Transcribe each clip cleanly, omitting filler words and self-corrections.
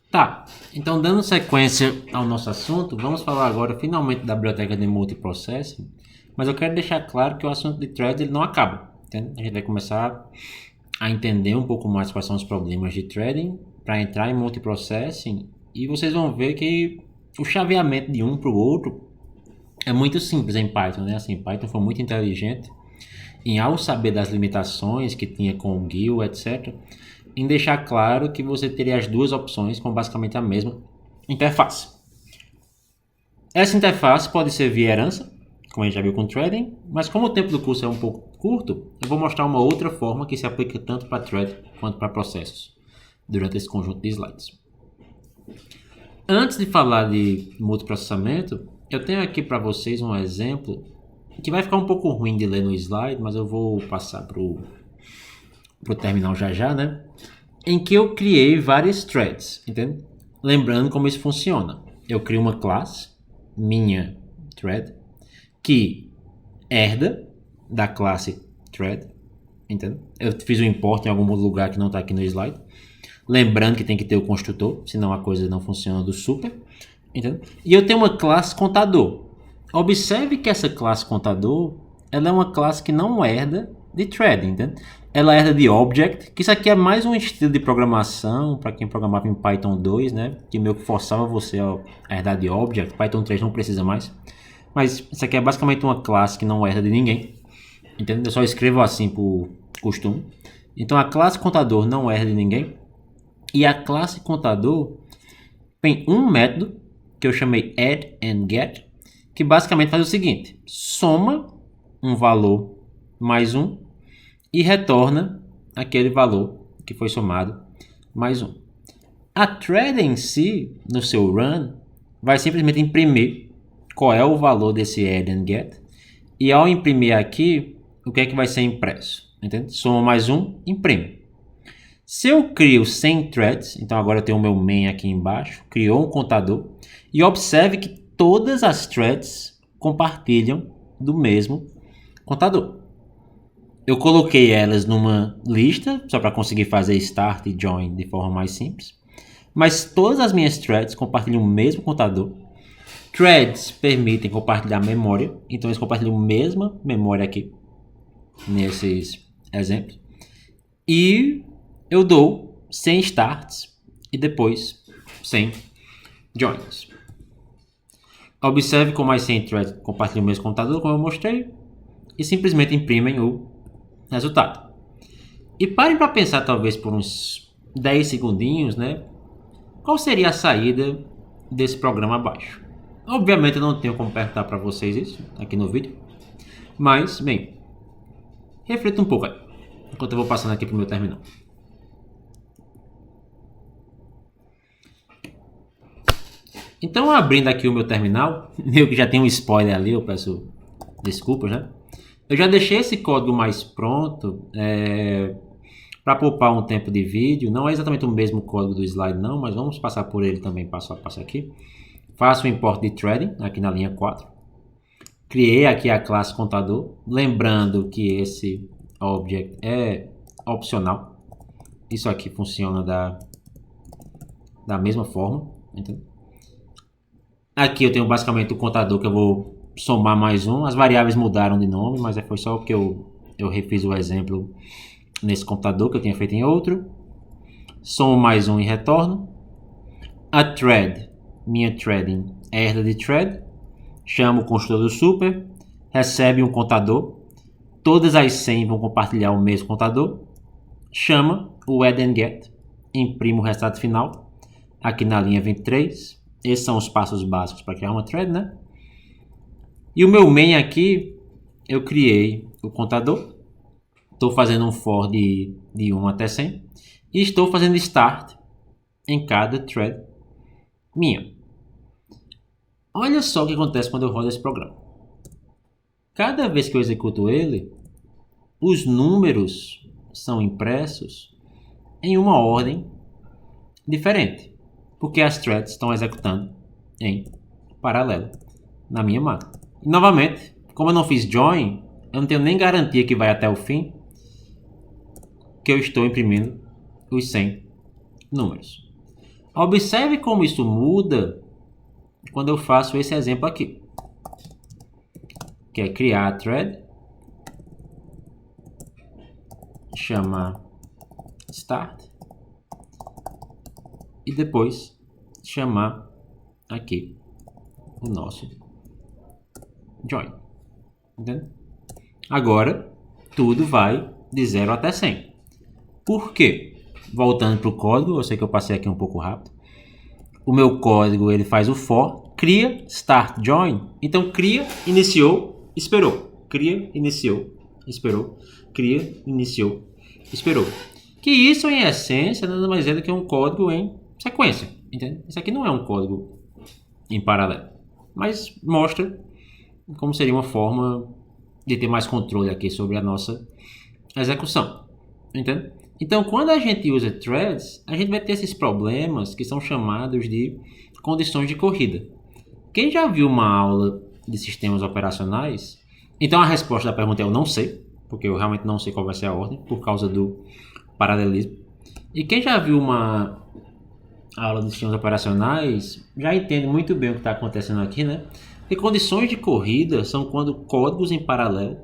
Tá, então dando sequência ao nosso assunto, vamos falar agora finalmente da biblioteca de multiprocessing, mas eu quero deixar claro que o assunto de thread ele não acaba, entende? A gente vai começar a entender um pouco mais quais são os problemas de threading para entrar em multiprocessing e vocês vão ver que o chaveamento de um para o outro é muito simples em Python, né? Assim, Python foi muito inteligente em, ao saber das limitações que tinha com o GUI, etc., em deixar claro que você teria as duas opções com basicamente a mesma interface. Essa interface pode ser via herança, como a gente já viu com threading, mas como o tempo do curso é um pouco curto, eu vou mostrar uma outra forma que se aplica tanto para thread quanto para processos durante esse conjunto de slides. Antes de falar de multiprocessamento, eu tenho aqui para vocês um exemplo que vai ficar um pouco ruim de ler no slide, mas eu vou passar para o terminal já, né? Em que eu criei vários threads, entende? Lembrando como isso funciona. Eu crio uma classe, minha thread, que herda da classe thread, entende? Eu fiz o import em algum lugar que não está aqui no slide. Lembrando que tem que ter o construtor, senão a coisa não funciona do super, entende? E eu tenho uma classe contador. Observe que essa classe contador, ela é uma classe que não herda de thread, entende? Ela herda de object, que isso aqui é mais um estilo de programação para quem programava em Python 2, né? Que meio que forçava você a herdar de object. Python 3 não precisa mais. Mas isso aqui é basicamente uma classe que não herda de ninguém, entende? Eu só escrevo assim por costume. Então a classe contador não herda de ninguém. E a classe contador tem um método que eu chamei add and get, que basicamente faz o seguinte: soma um valor mais um e retorna aquele valor que foi somado mais um. A thread em si, no seu run, vai simplesmente imprimir qual é o valor desse add and get, e ao imprimir aqui, o que é que vai ser impresso? Entende? Soma mais um, imprime. Se eu crio 100 threads, então agora eu tenho o meu main aqui embaixo, criou um contador, e observe que todas as threads compartilham do mesmo contador. Eu coloquei elas numa lista, só para conseguir fazer start e join de forma mais simples, mas todas as minhas threads compartilham o mesmo contador. Threads permitem compartilhar memória, então eles compartilham a mesma memória aqui, nesses exemplos, e eu dou 100 starts e depois 100 joins. Observe como as 100 threads compartilham o mesmo contador, como eu mostrei, e simplesmente imprimem o resultado. E parem para pensar talvez por uns 10 segundinhos, né? Qual seria a saída desse programa abaixo? Obviamente eu não tenho como perguntar para vocês isso aqui no vídeo, mas, bem, reflita um pouco aí, enquanto eu vou passando aqui para o meu terminal. Então, abrindo aqui o meu terminal, eu que já tem um spoiler ali, eu peço desculpas, né? Eu já deixei esse código mais pronto para poupar um tempo de vídeo. Não é exatamente o mesmo código do slide não, mas vamos passar por ele também passo a passo aqui. Faço o import de threading aqui na linha 4. Criei aqui a classe contador, lembrando que esse object é opcional. Isso aqui funciona da mesma forma, entendeu? Aqui eu tenho basicamente o contador que eu vou somar mais um. As variáveis mudaram de nome, mas foi só porque eu refiz o exemplo nesse computador que eu tinha feito em outro. Somo mais um e retorno. A thread, minha threading, herda de thread. Chamo o construtor do super. Recebe um contador. Todas as 100 vão compartilhar o mesmo contador. Chama o add and get. Imprimo o resultado final. Aqui na linha 23. Esses são os passos básicos para criar uma thread, né? E o meu main aqui, eu criei o contador. Estou fazendo um for de 1 até 100. E estou fazendo start em cada thread minha. Olha só o que acontece quando eu rodo esse programa. Cada vez que eu executo ele, os números são impressos em uma ordem diferente, porque as threads estão executando em paralelo na minha máquina. E, novamente, como eu não fiz join, eu não tenho nem garantia que vai até o fim, que eu estou imprimindo os 100 números. Observe como isso muda quando eu faço esse exemplo aqui, que é criar a thread, chamar start e depois chamar aqui o nosso join. Entende? Agora tudo vai de 0 até 100. Por quê? Voltando para o código, eu sei que eu passei aqui um pouco rápido. O meu código ele faz o for, cria, start, join. Então cria, iniciou, esperou. Cria, iniciou, esperou. Cria, iniciou, esperou. Que isso em essência nada mais é do que um código em sequência. Entende? Isso aqui não é um código em paralelo, mas mostra como seria uma forma de ter mais controle aqui sobre a nossa execução. Entende? Então, quando a gente usa threads, a gente vai ter esses problemas que são chamados de condições de corrida. Quem já viu uma aula de sistemas operacionais? Então, a resposta da pergunta é eu não sei, porque eu realmente não sei qual vai ser a ordem, por causa do paralelismo. E quem já viu uma aula de sistemas operacionais já entende muito bem o que está acontecendo aqui, né? E condições de corrida são quando códigos em paralelo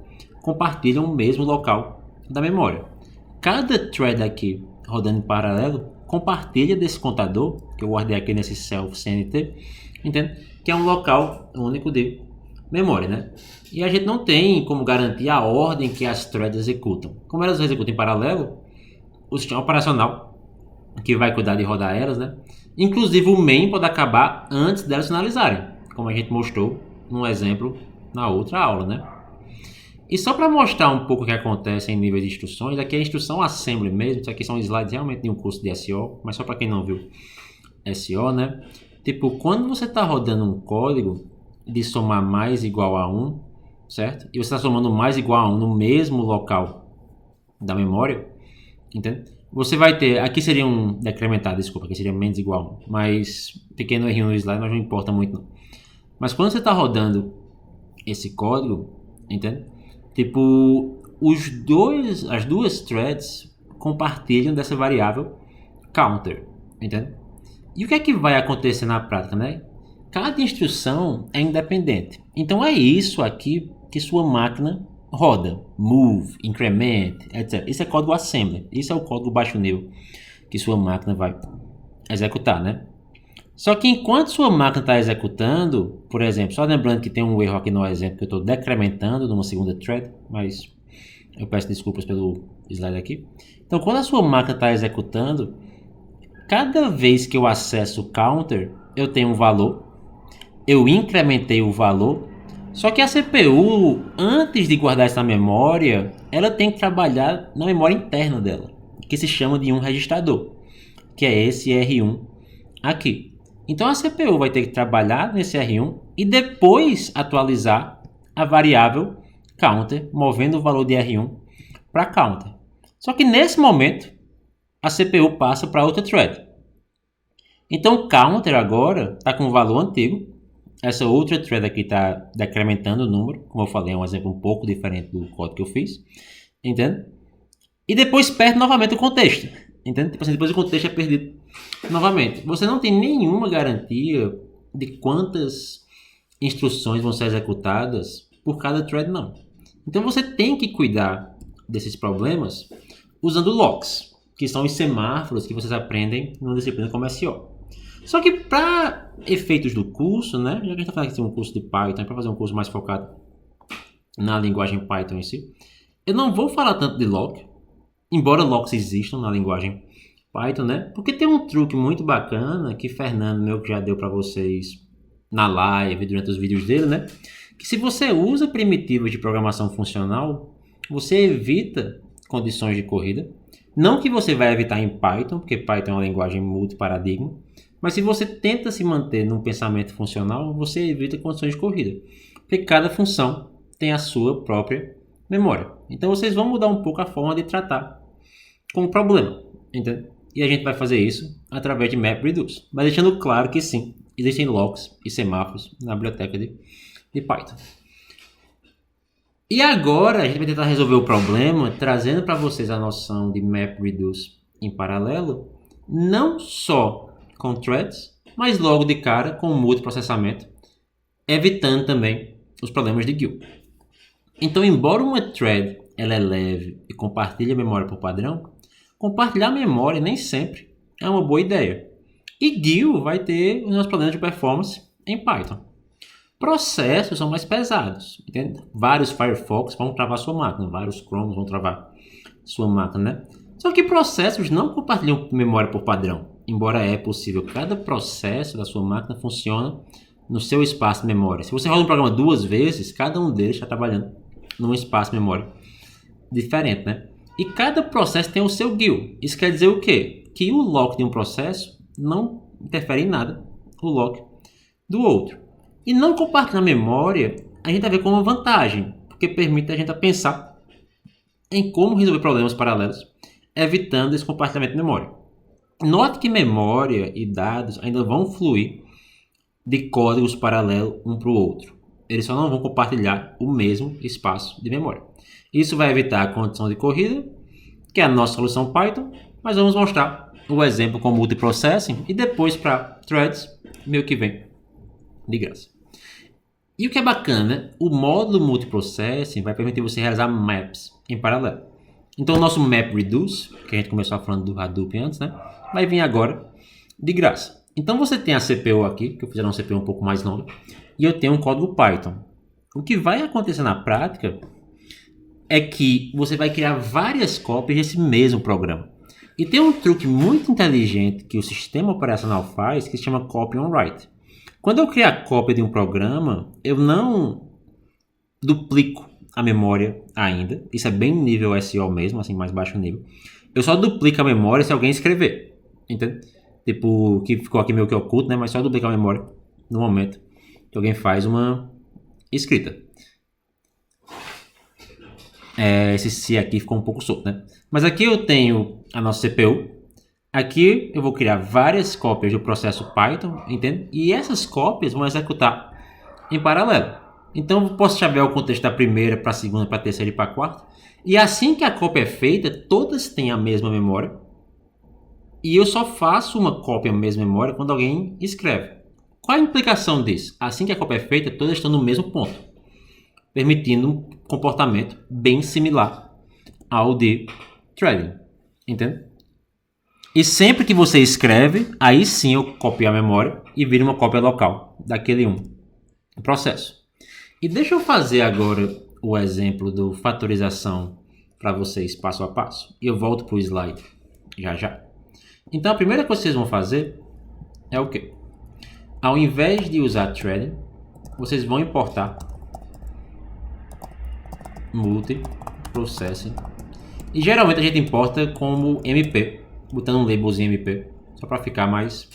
compartilham o mesmo local da memória. Cada thread aqui rodando em paralelo compartilha desse contador, que eu guardei aqui nesse self CNT, entende? Que é um local único de memória, né? E a gente não tem como garantir a ordem que as threads executam. Como elas executam em paralelo, o sistema operacional que vai cuidar de rodar elas, né? Inclusive o main pode acabar antes delas finalizarem, como a gente mostrou no exemplo na outra aula, né? E só para mostrar um pouco o que acontece em nível de instruções, aqui é a instrução assembly mesmo, isso aqui são slides realmente de um curso de SEO, mas só para quem não viu SEO, né? Tipo, quando você está rodando um código de somar mais igual a 1, certo? E você está somando mais igual a 1 no mesmo local da memória, entende? Você vai ter, aqui seria um decrementado, desculpa, aqui seria menos igual a 1, mas pequeno errinho no slide, mas não importa muito não. Mas quando você está rodando esse código, entende? Tipo, as duas threads compartilham dessa variável counter, entende? E o que é que vai acontecer na prática, né? Cada instrução é independente. Então é isso aqui que sua máquina roda. Move, increment, etc. Isso é código assembly. Isso é o código baixo nível que sua máquina vai executar, né? Só que enquanto sua máquina está executando, por exemplo, só lembrando que tem um erro aqui no exemplo que eu estou decrementando numa segunda thread, mas eu peço desculpas pelo slide aqui. Então, quando a sua máquina está executando, cada vez que eu acesso o counter, eu tenho um valor, eu incrementei o valor, só que a CPU, antes de guardar essa memória, ela tem que trabalhar na memória interna dela, que se chama de um registrador, que é esse R1 aqui. Então a CPU vai ter que trabalhar nesse R1 e depois atualizar a variável counter, movendo o valor de R1 para counter. Só que nesse momento a CPU passa para outra thread. Então o counter agora está com o valor antigo. Essa outra thread aqui está decrementando o número. Como eu falei, é um exemplo um pouco diferente do código que eu fiz. Entende? E depois perde novamente o contexto. Entende? Tipo assim, depois o contexto é perdido novamente. Você não tem nenhuma garantia de quantas instruções vão ser executadas por cada thread, não. Então você tem que cuidar desses problemas usando locks, que são os semáforos que vocês aprendem numa disciplina como SEO. Só que para efeitos do curso, né, já que a gente está falando aqui de um curso de Python, para fazer um curso mais focado na linguagem Python em si, eu não vou falar tanto de lock, embora locks existam na linguagem Python, né? Porque tem um truque muito bacana que Fernando meu já deu para vocês na live, durante os vídeos dele, né? Que se você usa primitivas de programação funcional, você evita condições de corrida. Não que você vai evitar em Python, porque Python é uma linguagem multiparadigma, mas se você tenta se manter num pensamento funcional, você evita condições de corrida. Porque cada função tem a sua própria memória. Então vocês vão mudar um pouco a forma de tratar com o problema, entende? E a gente vai fazer isso através de MapReduce, mas deixando claro que sim, existem locks e semáforos na biblioteca de Python. E agora a gente vai tentar resolver o problema trazendo para vocês a noção de MapReduce em paralelo, não só com threads, mas logo de cara com multiprocessamento, evitando também os problemas de GIL. Então, embora uma thread ela é leve e compartilhe a memória por padrão, compartilhar a memória nem sempre é uma boa ideia. E GIL vai ter os meus problemas de performance em Python. Processos são mais pesados, entende? Vários Firefox vão travar sua máquina, vários Chromes vão travar sua máquina, né? Só que processos não compartilham memória por padrão, embora é possível que cada processo da sua máquina funcione no seu espaço de memória. Se você roda um programa 2 vezes, cada um deles está trabalhando num espaço de memória diferente, né? E cada processo tem o seu GIL. Isso quer dizer o quê? Que o lock de um processo não interfere em nada o lock do outro. E não compartilhar memória, a gente vai ver como vantagem, porque permite a gente pensar em como resolver problemas paralelos, evitando esse compartilhamento de memória. Note que memória e dados ainda vão fluir de códigos paralelos um para o outro. Eles só não vão compartilhar o mesmo espaço de memória. Isso vai evitar a condição de corrida, que é a nossa solução Python, mas vamos mostrar o exemplo com multiprocessing e depois para threads, meio que vem de graça. E o que é bacana, o módulo multiprocessing vai permitir você realizar maps em paralelo. Então o nosso MapReduce, que a gente começou falando do Hadoop antes, né, vai vir agora de graça. Então você tem a CPU aqui, que eu fiz uma CPU um pouco mais longa, e eu tenho um código Python. O que vai acontecer na prática é que você vai criar várias cópias desse mesmo programa. E tem um truque muito inteligente que o sistema operacional faz, que se chama copy on write. Quando eu criar a cópia de um programa, eu não duplico a memória ainda. Isso é bem nível SEO mesmo, assim, mais baixo nível. Eu só duplico a memória se alguém escrever. Entende? Tipo, que ficou aqui meio que oculto, né? Mas só duplicar a memória no momento que alguém faz uma escrita. Esse C aqui ficou um pouco solto, né? Mas aqui eu tenho a nossa CPU. Aqui eu vou criar várias cópias do processo Python, entende? E essas cópias vão executar em paralelo. Então eu posso chavear o contexto da primeira para a segunda, para a terceira e para a quarta. E assim que a cópia é feita, todas têm a mesma memória. E eu só faço uma cópia da mesma memória quando alguém escreve. Qual a implicação disso? Assim que a cópia é feita, todas estão no mesmo ponto, permitindo um comportamento bem similar ao de threading, entende? E sempre que você escreve, aí sim eu copio a memória e vira uma cópia local daquele processo. E deixa eu fazer agora o exemplo do fatorização para vocês passo a passo. E eu volto para o slide já. Então a primeira coisa que vocês vão fazer é o quê? Ao invés de usar threading, vocês vão importar multiprocessing. E geralmente a gente importa como MP, botando um labelzinho MP, só para ficar mais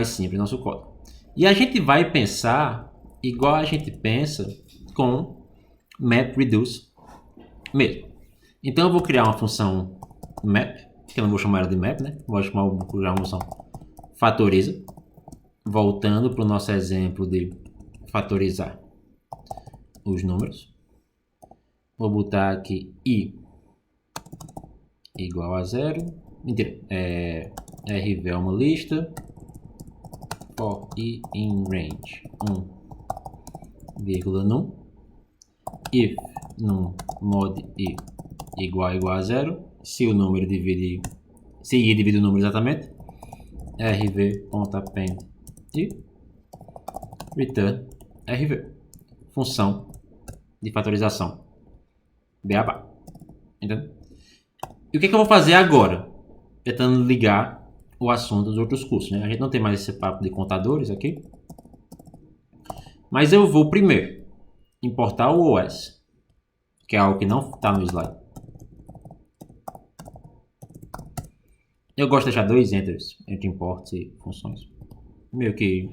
simples nosso código. E a gente vai pensar igual a gente pensa com MapReduce mesmo. Então eu vou criar uma função map, que eu não vou chamar ela de map, né? Vou criar uma função fatoriza, voltando para o nosso exemplo de fatorizar os números. Vou botar aqui i igual a 0. Mentira, RV é uma lista, for i in range 1,num, if num mod i igual a 0, se i divide o número exatamente, rv.append e return rv, função de fatorização beabá, entendeu? E o que eu vou fazer agora? Tentando ligar o assunto dos outros cursos, né? A gente não tem mais esse papo de contadores aqui. Mas eu vou primeiro importar o OS, que é algo que não está no slide. Eu gosto de deixar 2 enters entre imports e funções. Meio que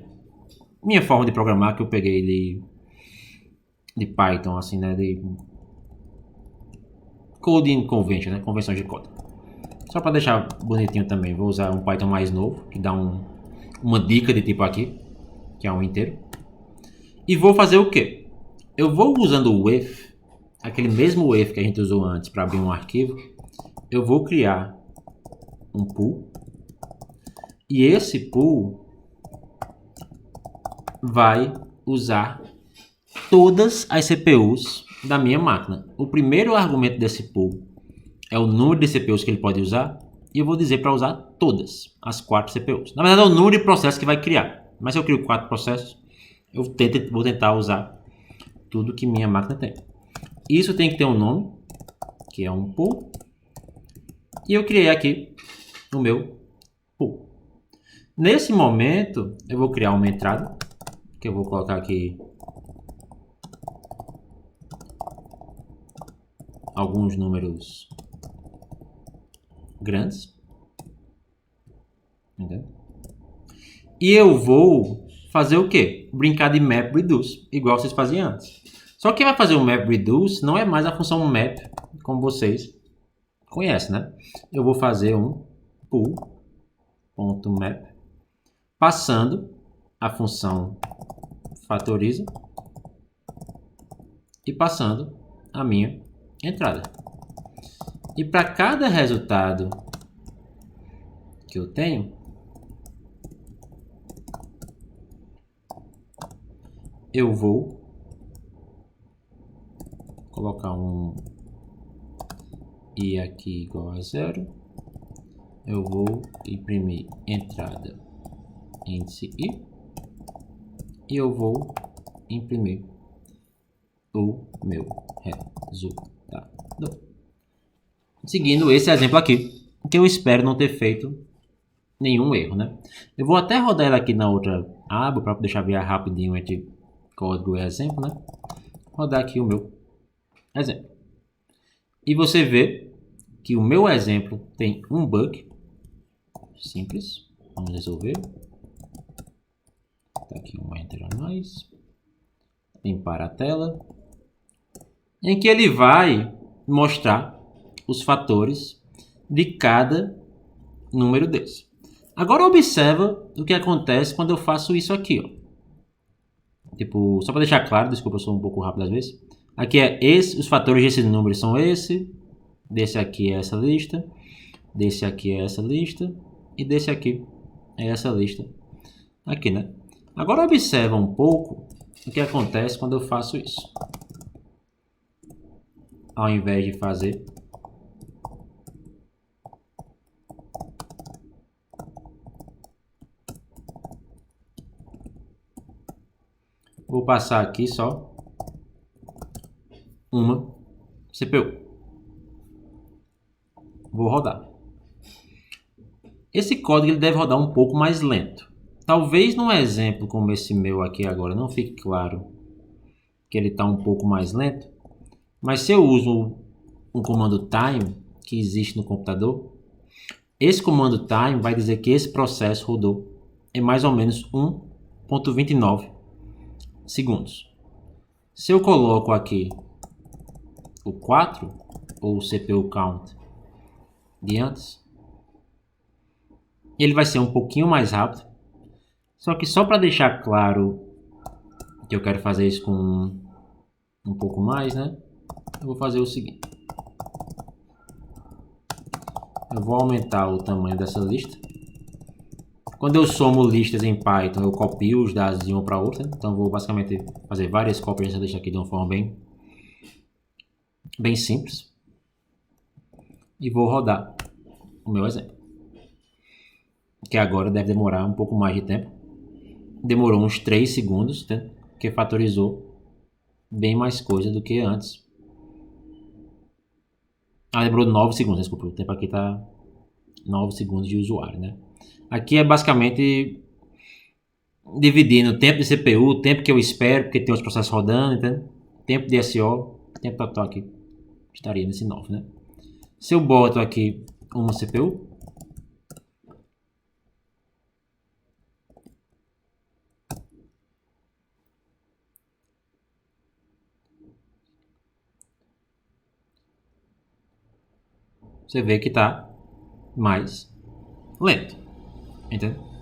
minha forma de programar que eu peguei de Python, assim, né? De coding convention, né? Convenções de código. Só para deixar bonitinho também, vou usar um Python mais novo, que dá uma dica de tipo aqui, que é um inteiro. E vou fazer o quê? Eu vou usando o if, aquele mesmo if que a gente usou antes para abrir um arquivo, eu vou criar um pool E esse pool vai usar todas as CPUs da minha máquina. O primeiro argumento desse pool é o número de CPUs que ele pode usar, e eu vou dizer para usar todas as 4 CPUs. Na verdade, é o número de processos que vai criar. Mas se eu crio 4 processos, eu vou tentar usar tudo que minha máquina tem. Isso tem que ter um nome, que é um pool. E eu criei aqui o meu pool. Nesse momento, eu vou criar uma entrada, que eu vou colocar aqui alguns números grandes. Entendeu? E eu vou fazer o quê? Brincar de map reduce, igual vocês faziam antes. Só que quem vai fazer o map reduce não é mais a função map, como vocês conhecem, né? Eu vou fazer um pool.map passando a função fatoriza e passando a minha entrada. E para cada resultado que eu tenho, eu vou colocar um i aqui igual a 0. Eu vou imprimir entrada índice i e eu vou imprimir o meu resultado. Seguindo esse exemplo aqui, que eu espero não ter feito nenhum erro, né? Eu vou até rodar ela aqui na outra aba para deixar ver rapidinho entre código e exemplo, né? Rodar aqui o meu exemplo. E você vê que o meu exemplo tem um bug simples. Vamos resolver. Tá aqui um enter a mais. Limpar a tela. Em que ele vai mostrar os fatores de cada número desse. Agora observa o que acontece quando eu faço isso aqui, ó. Tipo, só para deixar claro, desculpa, eu sou um pouco rápido às vezes. Aqui é esse, os fatores desses números são esse, desse aqui é essa lista, desse aqui é essa lista e desse aqui é essa lista aqui, né? Agora observa um pouco o que acontece quando eu faço isso. Ao invés de fazer vou passar aqui só uma CPU. Vou rodar. Esse código ele deve rodar um pouco mais lento. Talvez num exemplo como esse meu aqui agora não fique claro que ele está um pouco mais lento. Mas se eu uso um comando time que existe no computador, esse comando time vai dizer que esse processo rodou em mais ou menos 1,29 segundos. Se eu coloco aqui o 4 ou o CPU count de antes, ele vai ser um pouquinho mais rápido. Só que só para deixar claro que eu quero fazer isso com um pouco mais, né? Eu vou fazer o seguinte. Eu vou aumentar o tamanho dessa lista. Quando eu somo listas em Python, eu copio os dados de uma para outra. Então eu vou basicamente fazer várias cópias dessa lista aqui de uma forma bem simples. E vou rodar o meu exemplo. Que agora deve demorar um pouco mais de tempo. Demorou uns 3 segundos, né? Que fatorizou bem mais coisa do que antes. Demorou 9 segundos, desculpa. O tempo aqui tá 9 segundos de usuário, né? Aqui é basicamente dividindo o tempo de CPU, o tempo que eu espero, porque tem os processos rodando, entendeu? Tempo de SO, tempo total aqui estaria nesse 9, né? Se eu boto aqui uma CPU, você vê que está mais lento, entendeu?